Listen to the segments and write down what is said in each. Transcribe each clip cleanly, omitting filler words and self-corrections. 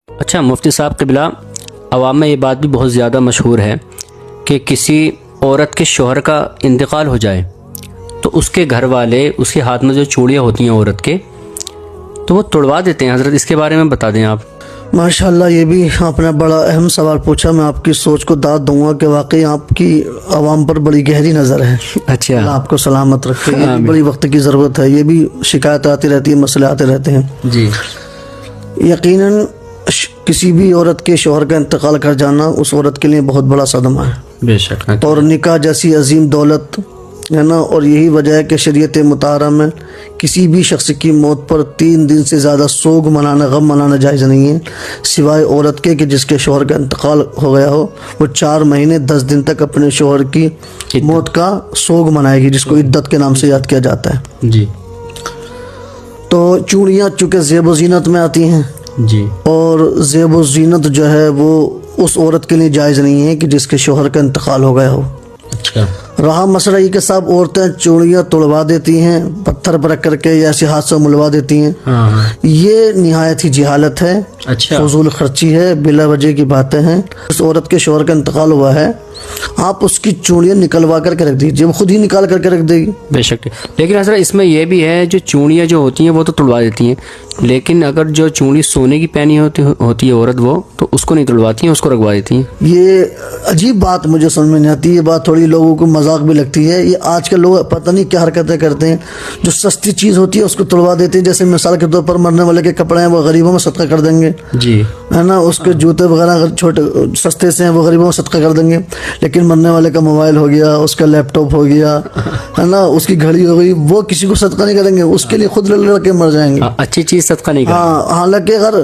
अच्छा मुफ्ती साहब क़िबला, अवाम में ये बात भी बहुत ज़्यादा मशहूर है कि किसी औरत के शौहर का इंतकाल हो जाए तो उसके घर वाले उसके हाथ में जो चूड़ियाँ होती हैं औरत के, तो वो तोड़वा देते हैं। हज़रत इसके बारे में बता दें आप। माशाल्लाह, ये भी आपने बड़ा अहम सवाल पूछा। मैं आपकी सोच को दाद दूंगा कि वाकई आपकी आवाम पर बड़ी गहरी नज़र है। अच्छा, अल्लाह आपको सलामत रखे। ये भी बड़ी वक्त की ज़रूरत है। ये भी शिकायत आती रहती है, मसले आते रहते हैं जी। यकीनन किसी भी औरत के शौहर का इंतकाल कर जाना उस औरत के लिए बहुत बड़ा सदमा है, बेशक। और निकाह जैसी अजीम दौलत है ना। और यही वजह है कि शरीयत मुताहरा में किसी भी शख्स की मौत पर 3 दिन से ज़्यादा सोग मनाना, गम मनाना जायज़ नहीं है, सिवाय औरत के कि जिसके शौहर का इंतकाल हो गया हो। वो 4 महीने 10 दिन तक अपने शौहर की मौत का सोग मनाएगी, जिसको इद्दत के नाम से याद किया जाता है जी। तो चूड़ियाँ चूँकि ज़ेब व ज़ीनत में आती हैं जी, और ज़ेब व ज़ीनत जो है वो उस औरत के लिए जायज़ नहीं है कि जिसके शौहर का इंतकाल हो गया हो। अच्छा। रहा मसला ये कि सब औरतें चूड़ियाँ तोड़वा देती हैं, पत्थर पर रख करके या ऐसे हाथ से मुलवा देती हैं। हाँ। ये निहायत ही जहालत है, अच्छा। फजूल खर्ची है, बिला वजह की बातें हैं। उस औरत के शौहर का इंतकाल हुआ है, आप उसकी चूड़ियाँ निकलवा करके रख दीजिए, वो खुद ही निकाल करके रख देगी। बेशक। लेकिन हज़रत इसमें यह भी है, जो चूड़ियाँ जो होती हैं वो तो तुड़वा देती हैं, लेकिन अगर जो चूड़ी सोने की पहनी होती है औरत, वो तो उसको नहीं तुड़वाती हैं, उसको रखवा देती हैं। ये अजीब बात मुझे समझ में नहीं आती। ये बात थोड़ी लोगों को मजाक भी लगती है। ये आज के लोग पता नहीं क्या हरकतें करते हैं। जो सस्ती चीज़ होती है उसको तुड़वा देते हैं। जैसे मिसाल के तौर पर मरने वाले के कपड़े हैं वो गरीबों में सदका कर देंगे, जी, है ना। उसके जूते वगैरह अगर छोटे सस्ते से हैं वो गरीबों में सदका कर देंगे। लेकिन मरने वाले का मोबाइल हो गया, उसका लैपटॉप हो गया, है ना, उसकी घड़ी हो गई, वो किसी को सदका नहीं करेंगे, उसके लिए खुद लड़के मर जाएंगे। अच्छी चीज़ सदका नहीं करेंगे। हाँ, हालांकि अगर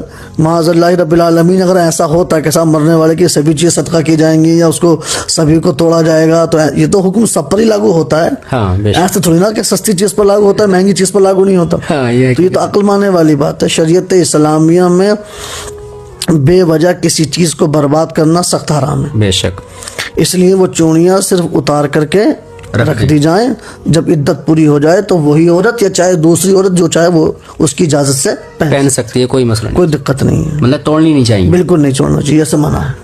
माज़अल्लाह रब्बिल आलमीन अगर ऐसा होता है कि साहब मरने वाले की सभी चीज़ सदका की जाएंगी या उसको सभी को तोड़ा जाएगा, तो ये तो हुक्म सब पर ही लागू होता है। हाँ, ऐसा थोड़ी ना कि सस्ती चीज़ पर लागू होता है, महंगी चीज़ पर लागू नहीं होता। हाँ, तो ये तो अक्ल मानने वाली बात है। शरीयत इस्लामिया में बेवजह किसी चीज़ को बर्बाद करना सख्त हराम है। बेशक। इसलिए वो चूड़ियाँ सिर्फ उतार करके रख दी जाएं। जब इद्दत पूरी हो जाए तो वही औरत या चाहे दूसरी औरत जो चाहे वो उसकी इजाज़त से पहन सकती है, कोई मसला नहीं, कोई दिक्कत नहीं है। मतलब तोड़नी नहीं चाहिए। बिल्कुल नहीं छोड़ना चाहिए, ऐसे मना है।